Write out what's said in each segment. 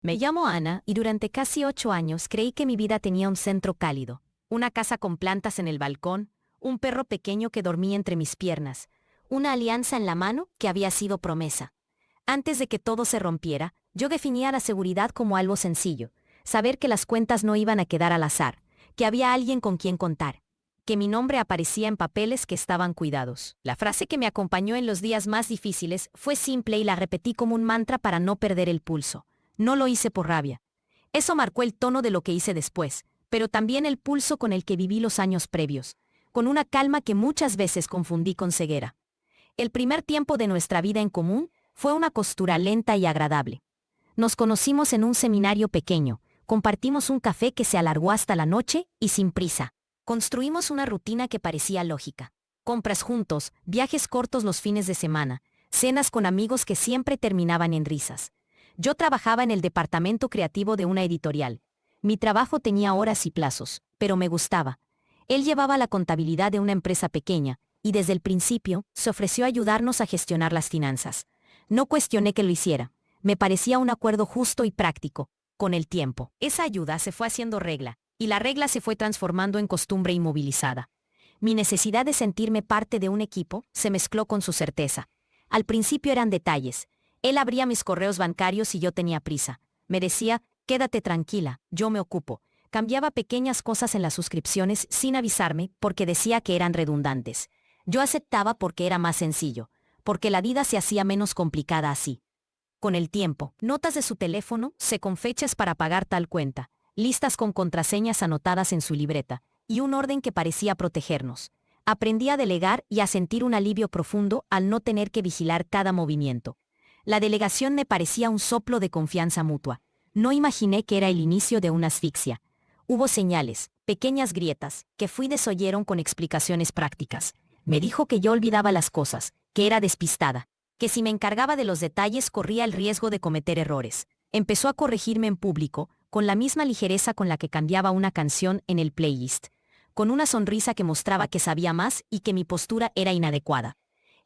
Me llamo Ana y durante casi 8 años creí que mi vida tenía un centro cálido, una casa con plantas en el balcón, un perro pequeño que dormía entre mis piernas, una alianza en la mano que había sido promesa. Antes de que todo se rompiera, yo definía la seguridad como algo sencillo, saber que las cuentas no iban a quedar al azar, que había alguien con quien contar, que mi nombre aparecía en papeles que estaban cuidados. La frase que me acompañó en los días más difíciles fue simple y la repetí como un mantra para no perder el pulso. No lo hice por rabia. Eso marcó el tono de lo que hice después, pero también el pulso con el que viví los años previos, con una calma que muchas veces confundí con ceguera. El primer tiempo de nuestra vida en común fue una costura lenta y agradable. Nos conocimos en un seminario pequeño, compartimos un café que se alargó hasta la noche y sin prisa. Construimos una rutina que parecía lógica. Compras juntos, viajes cortos los fines de semana, cenas con amigos que siempre terminaban en risas. Yo trabajaba en el departamento creativo de una editorial. Mi trabajo tenía horas y plazos, pero me gustaba. Él llevaba la contabilidad de una empresa pequeña, y desde el principio se ofreció a ayudarnos a gestionar las finanzas. No cuestioné que lo hiciera. Me parecía un acuerdo justo y práctico. Con el tiempo, esa ayuda se fue haciendo regla, y la regla se fue transformando en costumbre inmovilizada. Mi necesidad de sentirme parte de un equipo se mezcló con su certeza. Al principio eran detalles. Él abría mis correos bancarios y yo tenía prisa. Me decía, quédate tranquila, yo me ocupo. Cambiaba pequeñas cosas en las suscripciones sin avisarme porque decía que eran redundantes. Yo aceptaba porque era más sencillo, porque la vida se hacía menos complicada así. Con el tiempo, notas de su teléfono, con fechas para pagar tal cuenta, listas con contraseñas anotadas en su libreta, y un orden que parecía protegernos. Aprendí a delegar y a sentir un alivio profundo al no tener que vigilar cada movimiento. La delegación me parecía un soplo de confianza mutua. No imaginé que era el inicio de una asfixia. Hubo señales, pequeñas grietas, que fui desoyeron con explicaciones prácticas. Me dijo que yo olvidaba las cosas, que era despistada, que si me encargaba de los detalles corría el riesgo de cometer errores. Empezó a corregirme en público, con la misma ligereza con la que cambiaba una canción en el playlist, con una sonrisa que mostraba que sabía más y que mi postura era inadecuada.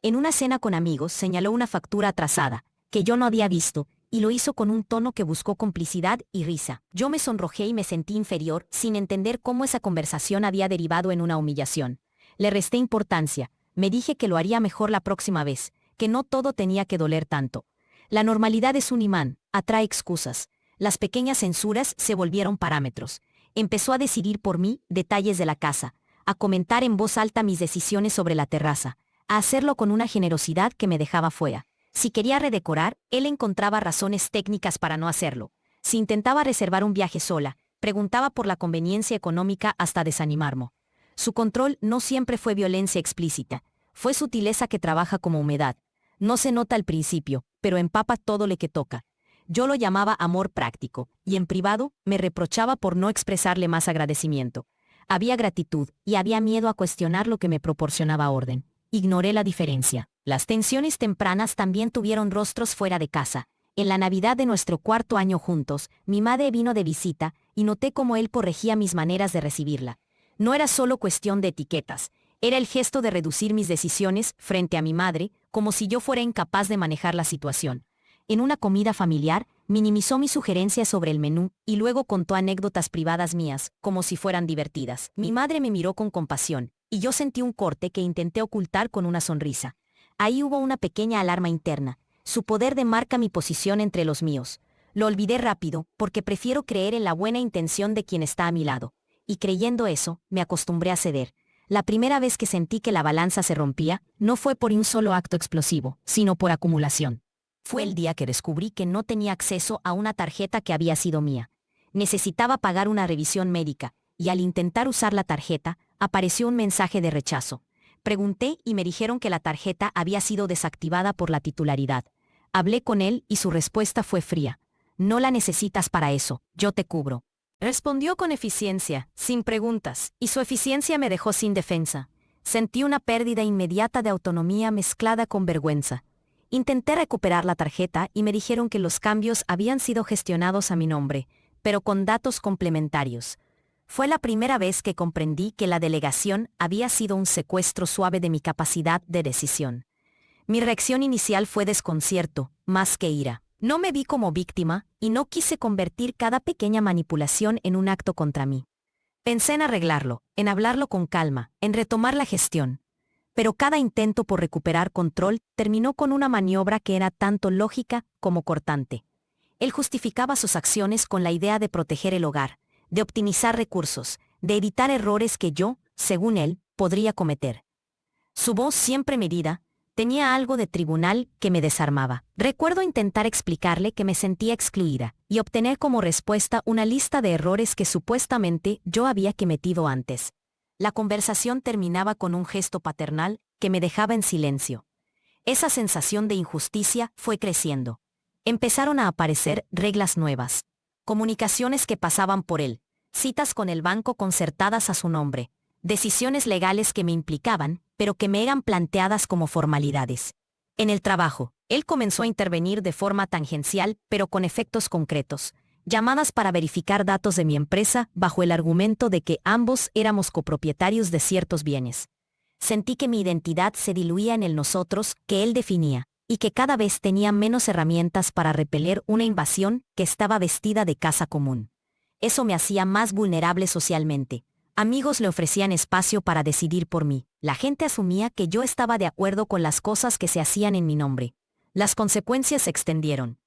En una cena con amigos señaló una factura atrasada, que yo no había visto, y lo hizo con un tono que buscó complicidad y risa. Yo me sonrojé y me sentí inferior, sin entender cómo esa conversación había derivado en una humillación. Le resté importancia, me dije que lo haría mejor la próxima vez, que no todo tenía que doler tanto. La normalidad es un imán, atrae excusas. Las pequeñas censuras se volvieron parámetros. Empezó a decidir por mí detalles de la casa, a comentar en voz alta mis decisiones sobre la terraza, a hacerlo con una generosidad que me dejaba fuera. Si quería redecorar, él encontraba razones técnicas para no hacerlo. Si intentaba reservar un viaje sola, preguntaba por la conveniencia económica hasta desanimarme. Su control no siempre fue violencia explícita, fue sutileza que trabaja como humedad. No se nota al principio, pero empapa todo lo que toca. Yo lo llamaba amor práctico, y en privado me reprochaba por no expresarle más agradecimiento. Había gratitud, y había miedo a cuestionar lo que me proporcionaba orden. Ignoré la diferencia. Las tensiones tempranas también tuvieron rostros fuera de casa. En la Navidad de nuestro 4º año juntos, mi madre vino de visita, y noté cómo él corregía mis maneras de recibirla. No era solo cuestión de etiquetas, era el gesto de reducir mis decisiones frente a mi madre, como si yo fuera incapaz de manejar la situación. En una comida familiar, minimizó mis sugerencias sobre el menú, y luego contó anécdotas privadas mías, como si fueran divertidas. Mi madre me miró con compasión, y yo sentí un corte que intenté ocultar con una sonrisa. Ahí hubo una pequeña alarma interna. Su poder demarca mi posición entre los míos. Lo olvidé rápido, porque prefiero creer en la buena intención de quien está a mi lado. Y creyendo eso, me acostumbré a ceder. La primera vez que sentí que la balanza se rompía, no fue por un solo acto explosivo, sino por acumulación. Fue el día que descubrí que no tenía acceso a una tarjeta que había sido mía. Necesitaba pagar una revisión médica, y al intentar usar la tarjeta, apareció un mensaje de rechazo. Pregunté y me dijeron que la tarjeta había sido desactivada por la titularidad. Hablé con él y su respuesta fue fría. No la necesitas para eso, yo te cubro. Respondió con eficiencia, sin preguntas, y su eficiencia me dejó sin defensa. Sentí una pérdida inmediata de autonomía mezclada con vergüenza. Intenté recuperar la tarjeta y me dijeron que los cambios habían sido gestionados a mi nombre, pero con datos complementarios. Fue la primera vez que comprendí que la delegación había sido un secuestro suave de mi capacidad de decisión. Mi reacción inicial fue desconcierto, más que ira. No me vi como víctima y no quise convertir cada pequeña manipulación en un acto contra mí. Pensé en arreglarlo, en hablarlo con calma, en retomar la gestión. Pero cada intento por recuperar control terminó con una maniobra que era tanto lógica como cortante. Él justificaba sus acciones con la idea de proteger el hogar, de optimizar recursos, de evitar errores que yo, según él, podría cometer. Su voz siempre medida, tenía algo de tribunal que me desarmaba. Recuerdo intentar explicarle que me sentía excluida y obtener como respuesta una lista de errores que supuestamente yo había cometido antes. La conversación terminaba con un gesto paternal que me dejaba en silencio. Esa sensación de injusticia fue creciendo. Empezaron a aparecer reglas nuevas, comunicaciones que pasaban por él, citas con el banco concertadas a su nombre, decisiones legales que me implicaban, pero que me eran planteadas como formalidades. En el trabajo, él comenzó a intervenir de forma tangencial, pero con efectos concretos. Llamadas para verificar datos de mi empresa bajo el argumento de que ambos éramos copropietarios de ciertos bienes. Sentí que mi identidad se diluía en el nosotros que él definía, y que cada vez tenía menos herramientas para repeler una invasión que estaba vestida de casa común. Eso me hacía más vulnerable socialmente. Amigos le ofrecían espacio para decidir por mí. La gente asumía que yo estaba de acuerdo con las cosas que se hacían en mi nombre. Las consecuencias se extendieron.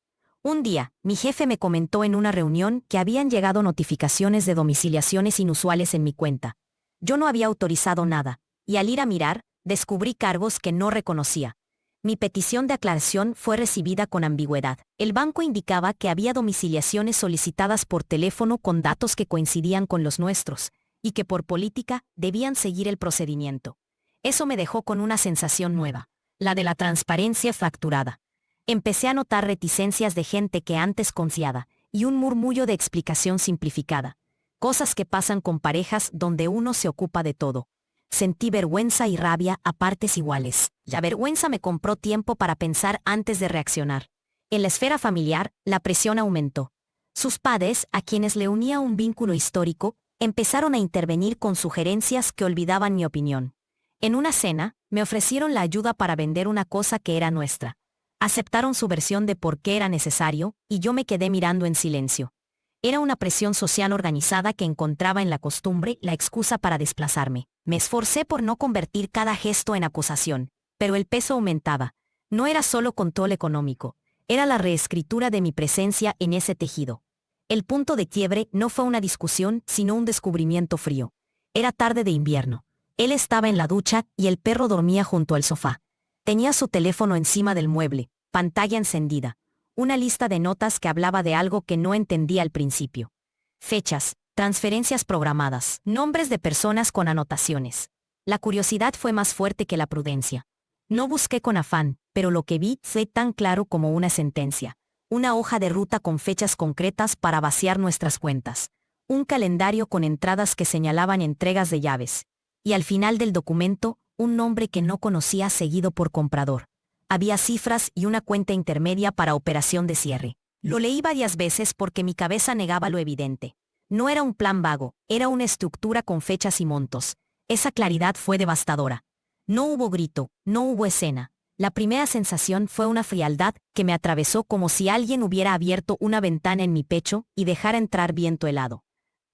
Un día, mi jefe me comentó en una reunión que habían llegado notificaciones de domiciliaciones inusuales en mi cuenta. Yo no había autorizado nada, y al ir a mirar, descubrí cargos que no reconocía. Mi petición de aclaración fue recibida con ambigüedad. El banco indicaba que había domiciliaciones solicitadas por teléfono con datos que coincidían con los nuestros, y que por política debían seguir el procedimiento. Eso me dejó con una sensación nueva, la de la transparencia fracturada. Empecé a notar reticencias de gente que antes confiaba, y un murmullo de explicación simplificada. Cosas que pasan con parejas donde uno se ocupa de todo. Sentí vergüenza y rabia a partes iguales. La vergüenza me compró tiempo para pensar antes de reaccionar. En la esfera familiar, la presión aumentó. Sus padres, a quienes le unía un vínculo histórico, empezaron a intervenir con sugerencias que olvidaban mi opinión. En una cena, me ofrecieron la ayuda para vender una cosa que era nuestra. Aceptaron su versión de por qué era necesario, y yo me quedé mirando en silencio. Era una presión social organizada que encontraba en la costumbre la excusa para desplazarme. Me esforcé por no convertir cada gesto en acusación, pero el peso aumentaba. No era solo control económico, era la reescritura de mi presencia en ese tejido. El punto de quiebre no fue una discusión, sino un descubrimiento frío. Era tarde de invierno. Él estaba en la ducha y el perro dormía junto al sofá. Tenía su teléfono encima del mueble, pantalla encendida. Una lista de notas que hablaba de algo que no entendía al principio. Fechas, transferencias programadas, nombres de personas con anotaciones. La curiosidad fue más fuerte que la prudencia. No busqué con afán, pero lo que vi fue tan claro como una sentencia. Una hoja de ruta con fechas concretas para vaciar nuestras cuentas. Un calendario con entradas que señalaban entregas de llaves. Y al final del documento, un nombre que no conocía seguido por comprador. Había cifras y una cuenta intermedia para operación de cierre. Lo leí varias veces porque mi cabeza negaba lo evidente. No era un plan vago, era una estructura con fechas y montos. Esa claridad fue devastadora. No hubo grito, no hubo escena. La primera sensación fue una frialdad que me atravesó como si alguien hubiera abierto una ventana en mi pecho y dejara entrar viento helado.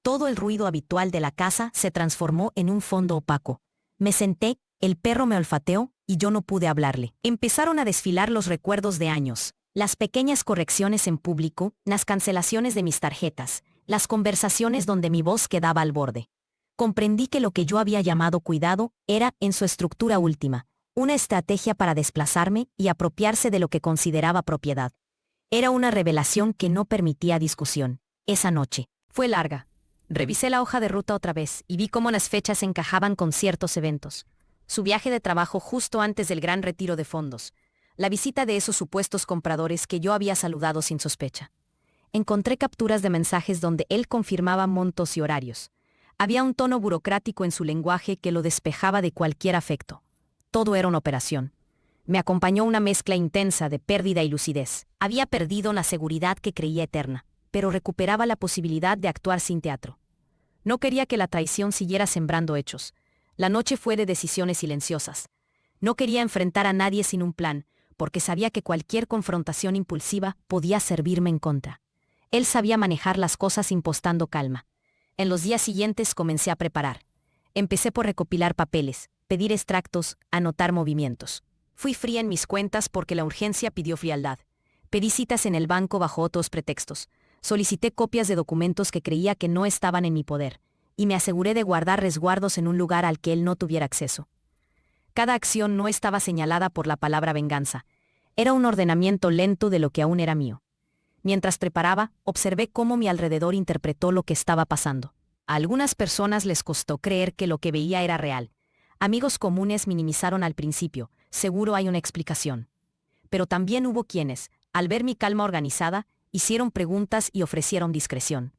Todo el ruido habitual de la casa se transformó en un fondo opaco. Me senté, el perro me olfateó, y yo no pude hablarle. Empezaron a desfilar los recuerdos de años, las pequeñas correcciones en público, las cancelaciones de mis tarjetas, las conversaciones donde mi voz quedaba al borde. Comprendí que lo que yo había llamado cuidado era, en su estructura última, una estrategia para desplazarme y apropiarse de lo que consideraba propiedad. Era una revelación que no permitía discusión. Esa noche fue larga. Revisé la hoja de ruta otra vez y vi cómo las fechas encajaban con ciertos eventos. Su viaje de trabajo justo antes del gran retiro de fondos. La visita de esos supuestos compradores que yo había saludado sin sospecha. Encontré capturas de mensajes donde él confirmaba montos y horarios. Había un tono burocrático en su lenguaje que lo despejaba de cualquier afecto. Todo era una operación. Me acompañó una mezcla intensa de pérdida y lucidez. Había perdido la seguridad que creía eterna, pero recuperaba la posibilidad de actuar sin teatro. No quería que la traición siguiera sembrando hechos. La noche fue de decisiones silenciosas. No quería enfrentar a nadie sin un plan, porque sabía que cualquier confrontación impulsiva podía servirme en contra. Él sabía manejar las cosas impostando calma. En los días siguientes comencé a preparar. Empecé por recopilar papeles, pedir extractos, anotar movimientos. Fui fría en mis cuentas porque la urgencia pidió frialdad. Pedí citas en el banco bajo otros pretextos. Solicité copias de documentos que creía que no estaban en mi poder, y me aseguré de guardar resguardos en un lugar al que él no tuviera acceso. Cada acción no estaba señalada por la palabra venganza. Era un ordenamiento lento de lo que aún era mío. Mientras preparaba, observé cómo mi alrededor interpretó lo que estaba pasando. A algunas personas les costó creer que lo que veía era real. Amigos comunes minimizaron al principio, seguro hay una explicación. Pero también hubo quienes, al ver mi calma organizada, hicieron preguntas y ofrecieron discreción.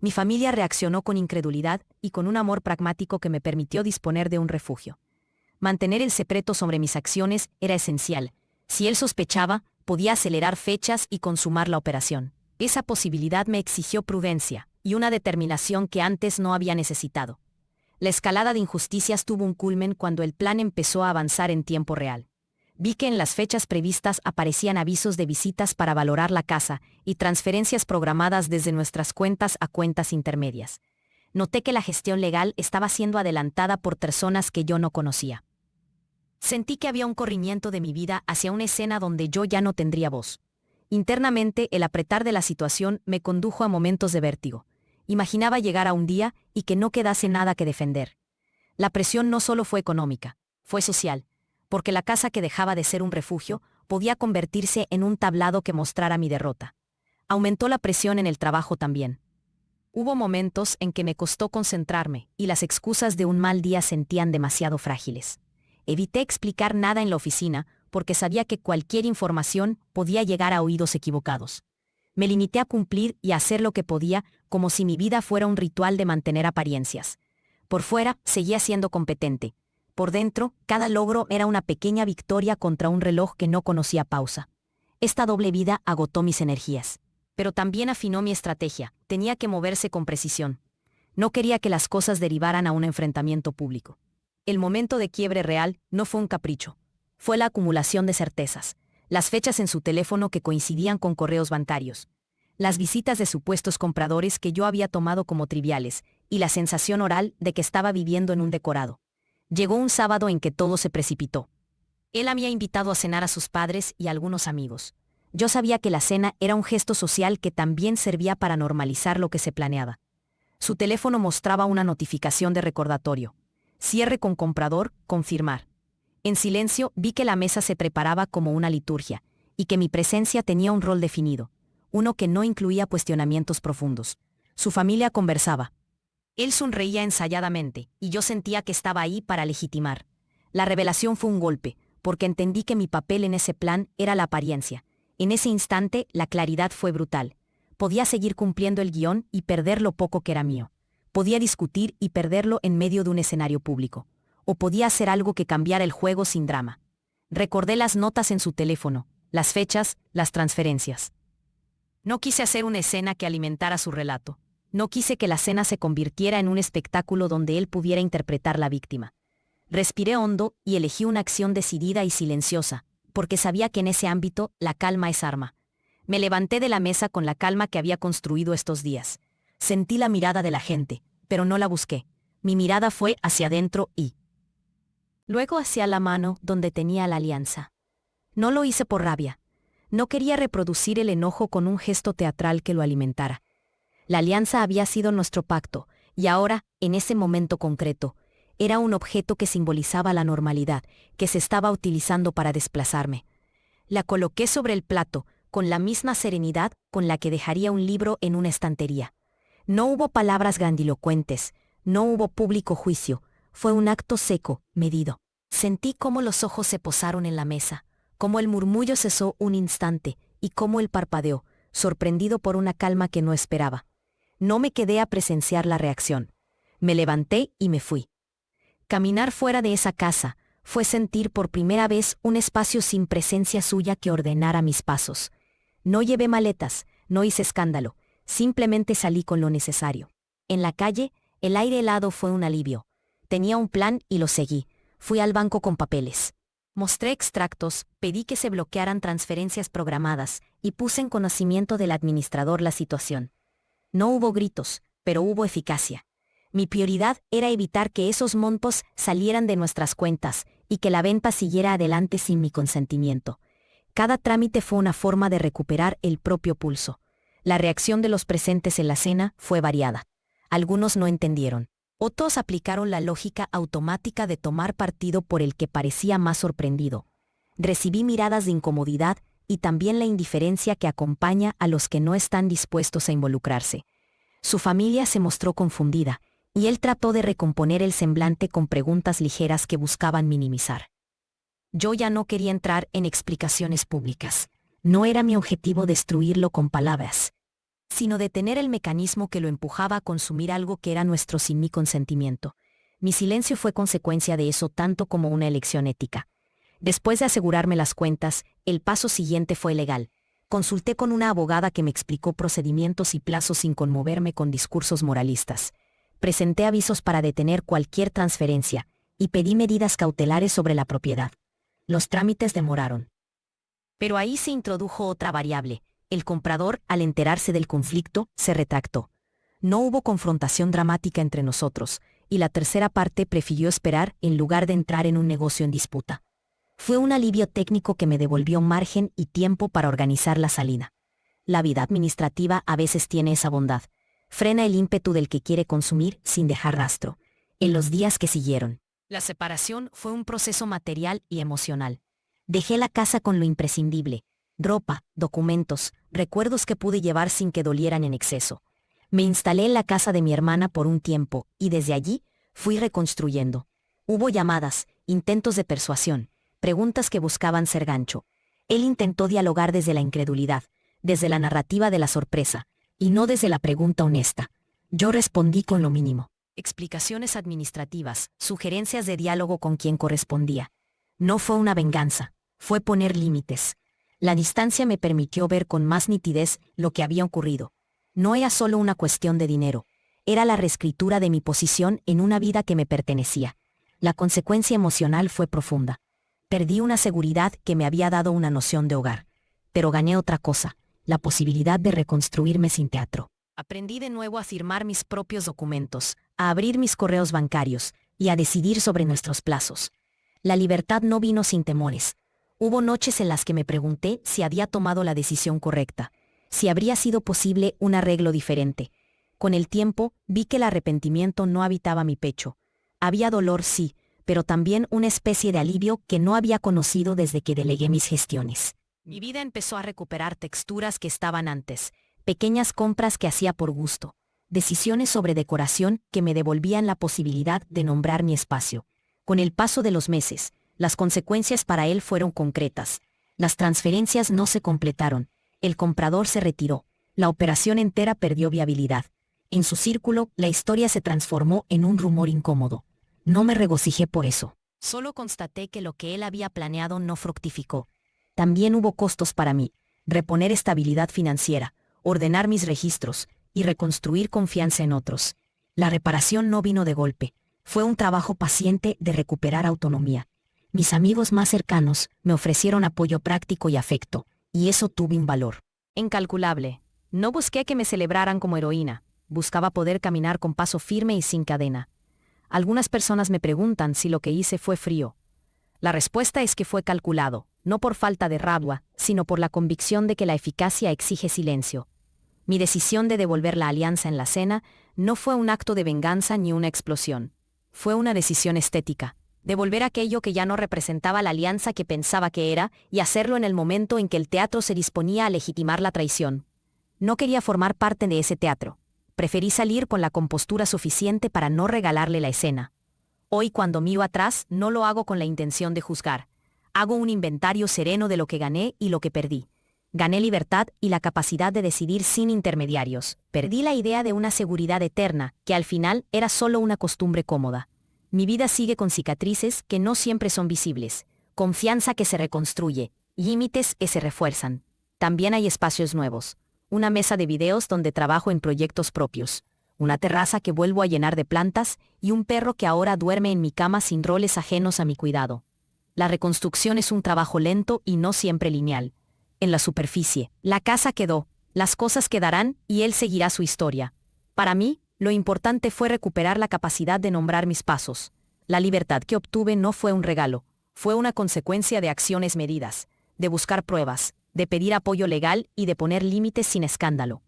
Mi familia reaccionó con incredulidad y con un amor pragmático que me permitió disponer de un refugio. Mantener el secreto sobre mis acciones era esencial. Si él sospechaba, podía acelerar fechas y consumar la operación. Esa posibilidad me exigió prudencia y una determinación que antes no había necesitado. La escalada de injusticias tuvo un culmen cuando el plan empezó a avanzar en tiempo real. Vi que en las fechas previstas aparecían avisos de visitas para valorar la casa y transferencias programadas desde nuestras cuentas a cuentas intermedias. Noté que la gestión legal estaba siendo adelantada por personas que yo no conocía. Sentí que había un corrimiento de mi vida hacia una escena donde yo ya no tendría voz. Internamente, el apretar de la situación me condujo a momentos de vértigo. Imaginaba llegar a un día y que no quedase nada que defender. La presión no solo fue económica, fue social, porque la casa que dejaba de ser un refugio podía convertirse en un tablado que mostrara mi derrota. Aumentó la presión en el trabajo también. Hubo momentos en que me costó concentrarme y las excusas de un mal día sentían demasiado frágiles. Evité explicar nada en la oficina porque sabía que cualquier información podía llegar a oídos equivocados. Me limité a cumplir y a hacer lo que podía como si mi vida fuera un ritual de mantener apariencias. Por fuera, seguía siendo competente. Por dentro, cada logro era una pequeña victoria contra un reloj que no conocía pausa. Esta doble vida agotó mis energías. Pero también afinó mi estrategia. Tenía que moverse con precisión. No quería que las cosas derivaran a un enfrentamiento público. El momento de quiebre real no fue un capricho. Fue la acumulación de certezas. Las fechas en su teléfono que coincidían con correos bancarios. Las visitas de supuestos compradores que yo había tomado como triviales, y la sensación oral de que estaba viviendo en un decorado. Llegó un sábado en que todo se precipitó. Él había invitado a cenar a sus padres y a algunos amigos. Yo sabía que la cena era un gesto social que también servía para normalizar lo que se planeaba. Su teléfono mostraba una notificación de recordatorio. Cierre con comprador, confirmar. En silencio vi que la mesa se preparaba como una liturgia, y que mi presencia tenía un rol definido, uno que no incluía cuestionamientos profundos. Su familia conversaba. Él sonreía ensayadamente, y yo sentía que estaba ahí para legitimar. La revelación fue un golpe, porque entendí que mi papel en ese plan era la apariencia. En ese instante, la claridad fue brutal. Podía seguir cumpliendo el guión y perder lo poco que era mío. Podía discutir y perderlo en medio de un escenario público. O podía hacer algo que cambiara el juego sin drama. Recordé las notas en su teléfono, las fechas, las transferencias. No quise hacer una escena que alimentara su relato. No quise que la cena se convirtiera en un espectáculo donde él pudiera interpretar la víctima. Respiré hondo y elegí una acción decidida y silenciosa, porque sabía que en ese ámbito la calma es arma. Me levanté de la mesa con la calma que había construido estos días. Sentí la mirada de la gente, pero no la busqué. Mi mirada fue hacia adentro y luego hacia la mano donde tenía la alianza. No lo hice por rabia. No quería reproducir el enojo con un gesto teatral que lo alimentara. La alianza había sido nuestro pacto, y ahora, en ese momento concreto, era un objeto que simbolizaba la normalidad, que se estaba utilizando para desplazarme. La coloqué sobre el plato, con la misma serenidad con la que dejaría un libro en una estantería. No hubo palabras grandilocuentes, no hubo público juicio, fue un acto seco, medido. Sentí cómo los ojos se posaron en la mesa, cómo el murmullo cesó un instante, y cómo él parpadeó, sorprendido por una calma que no esperaba. No me quedé a presenciar la reacción. Me levanté y me fui. Caminar fuera de esa casa fue sentir por primera vez un espacio sin presencia suya que ordenara mis pasos. No llevé maletas, no hice escándalo, simplemente salí con lo necesario. En la calle, el aire helado fue un alivio. Tenía un plan y lo seguí. Fui al banco con papeles. Mostré extractos, pedí que se bloquearan transferencias programadas y puse en conocimiento del administrador la situación. No hubo gritos, pero hubo eficacia. Mi prioridad era evitar que esos montos salieran de nuestras cuentas y que la venta siguiera adelante sin mi consentimiento. Cada trámite fue una forma de recuperar el propio pulso. La reacción de los presentes en la cena fue variada. Algunos no entendieron. Otros aplicaron la lógica automática de tomar partido por el que parecía más sorprendido. Recibí miradas de incomodidad y también la indiferencia que acompaña a los que no están dispuestos a involucrarse. Su familia se mostró confundida, y él trató de recomponer el semblante con preguntas ligeras que buscaban minimizar. Yo ya no quería entrar en explicaciones públicas. No era mi objetivo destruirlo con palabras, sino detener el mecanismo que lo empujaba a consumir algo que era nuestro sin mi consentimiento. Mi silencio fue consecuencia de eso tanto como una elección ética. Después de asegurarme las cuentas, el paso siguiente fue legal. Consulté con una abogada que me explicó procedimientos y plazos sin conmoverme con discursos moralistas. Presenté avisos para detener cualquier transferencia y pedí medidas cautelares sobre la propiedad. Los trámites demoraron. Pero ahí se introdujo otra variable. El comprador, al enterarse del conflicto, se retractó. No hubo confrontación dramática entre nosotros, y la tercera parte prefirió esperar en lugar de entrar en un negocio en disputa. Fue un alivio técnico que me devolvió margen y tiempo para organizar la salida. La vida administrativa a veces tiene esa bondad. Frena el ímpetu del que quiere consumir sin dejar rastro. En los días que siguieron, la separación fue un proceso material y emocional. Dejé la casa con lo imprescindible: ropa, documentos, recuerdos que pude llevar sin que dolieran en exceso. Me instalé en la casa de mi hermana por un tiempo, y desde allí fui reconstruyendo. Hubo llamadas, intentos de persuasión, preguntas que buscaban ser gancho. Él intentó dialogar desde la incredulidad, desde la narrativa de la sorpresa, y no desde la pregunta honesta. Yo respondí con lo mínimo: explicaciones administrativas, sugerencias de diálogo con quien correspondía. No fue una venganza, fue poner límites. La distancia me permitió ver con más nitidez lo que había ocurrido. No era solo una cuestión de dinero, era la reescritura de mi posición en una vida que me pertenecía. La consecuencia emocional fue profunda. Perdí una seguridad que me había dado una noción de hogar. Pero gané otra cosa: la posibilidad de reconstruirme sin teatro. Aprendí de nuevo a firmar mis propios documentos, a abrir mis correos bancarios y a decidir sobre nuestros plazos. La libertad no vino sin temores. Hubo noches en las que me pregunté si había tomado la decisión correcta, si habría sido posible un arreglo diferente. Con el tiempo, vi que el arrepentimiento no habitaba mi pecho. Había dolor, sí, pero también una especie de alivio que no había conocido desde que delegué mis gestiones. Mi vida empezó a recuperar texturas que estaban antes, pequeñas compras que hacía por gusto, decisiones sobre decoración que me devolvían la posibilidad de nombrar mi espacio. Con el paso de los meses, las consecuencias para él fueron concretas. Las transferencias no se completaron, el comprador se retiró, la operación entera perdió viabilidad. En su círculo, la historia se transformó en un rumor incómodo. No me regocijé por eso. Solo constaté que lo que él había planeado no fructificó. También hubo costos para mí: reponer estabilidad financiera, ordenar mis registros y reconstruir confianza en otros. La reparación no vino de golpe. Fue un trabajo paciente de recuperar autonomía. Mis amigos más cercanos me ofrecieron apoyo práctico y afecto, y eso tuvo un valor incalculable. No busqué que me celebraran como heroína, buscaba poder caminar con paso firme y sin cadena. Algunas personas me preguntan si lo que hice fue frío. La respuesta es que fue calculado, no por falta de rabia, sino por la convicción de que la eficacia exige silencio. Mi decisión de devolver la alianza en la cena no fue un acto de venganza ni una explosión. Fue una decisión estética: devolver aquello que ya no representaba la alianza que pensaba que era, y hacerlo en el momento en que el teatro se disponía a legitimar la traición. No quería formar parte de ese teatro. Preferí salir con la compostura suficiente para no regalarle la escena. Hoy, cuando miro atrás, no lo hago con la intención de juzgar. Hago un inventario sereno de lo que gané y lo que perdí. Gané libertad y la capacidad de decidir sin intermediarios. Perdí la idea de una seguridad eterna, que al final era solo una costumbre cómoda. Mi vida sigue con cicatrices que no siempre son visibles, confianza que se reconstruye, límites que se refuerzan. También hay espacios nuevos: una mesa de videos donde trabajo en proyectos propios, una terraza que vuelvo a llenar de plantas y un perro que ahora duerme en mi cama sin roles ajenos a mi cuidado. La reconstrucción es un trabajo lento y no siempre lineal. En la superficie, la casa quedó, las cosas quedarán y él seguirá su historia. Para mí, lo importante fue recuperar la capacidad de nombrar mis pasos. La libertad que obtuve no fue un regalo, fue una consecuencia de acciones medidas, de buscar pruebas, de pedir apoyo legal y de poner límites sin escándalo.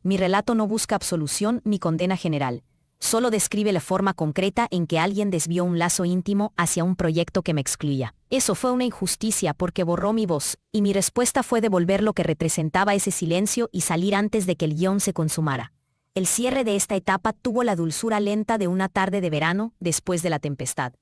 Mi relato no busca absolución ni condena general, solo describe la forma concreta en que alguien desvió un lazo íntimo hacia un proyecto que me excluía. Eso fue una injusticia porque borró mi voz, y mi respuesta fue devolver lo que representaba ese silencio y salir antes de que el guión se consumara. El cierre de esta etapa tuvo la dulzura lenta de una tarde de verano después de la tempestad.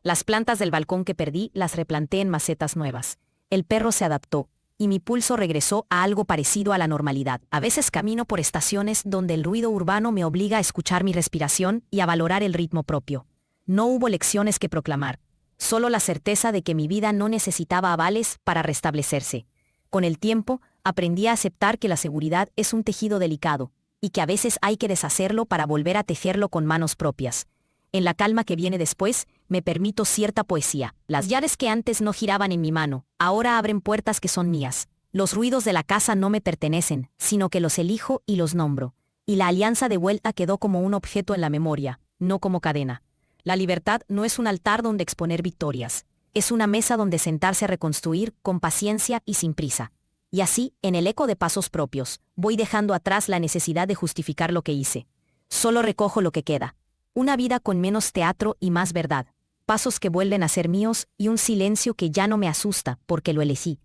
Las plantas del balcón que perdí las replanté en macetas nuevas. El perro se adaptó, y mi pulso regresó a algo parecido a la normalidad. A veces camino por estaciones donde el ruido urbano me obliga a escuchar mi respiración y a valorar el ritmo propio. No hubo lecciones que proclamar, solo la certeza de que mi vida no necesitaba avales para restablecerse. Con el tiempo, aprendí a aceptar que la seguridad es un tejido delicado, y que a veces hay que deshacerlo para volver a tejerlo con manos propias. En la calma que viene después, me permito cierta poesía. Las llaves que antes no giraban en mi mano, ahora abren puertas que son mías. Los ruidos de la casa no me pertenecen, sino que los elijo y los nombro. Y la alianza de vuelta quedó como un objeto en la memoria, no como cadena. La libertad no es un altar donde exponer victorias. Es una mesa donde sentarse a reconstruir con paciencia y sin prisa. Y así, en el eco de pasos propios, voy dejando atrás la necesidad de justificar lo que hice. Solo recojo lo que queda. Una vida con menos teatro y más verdad. Pasos que vuelven a ser míos y un silencio que ya no me asusta porque lo elegí.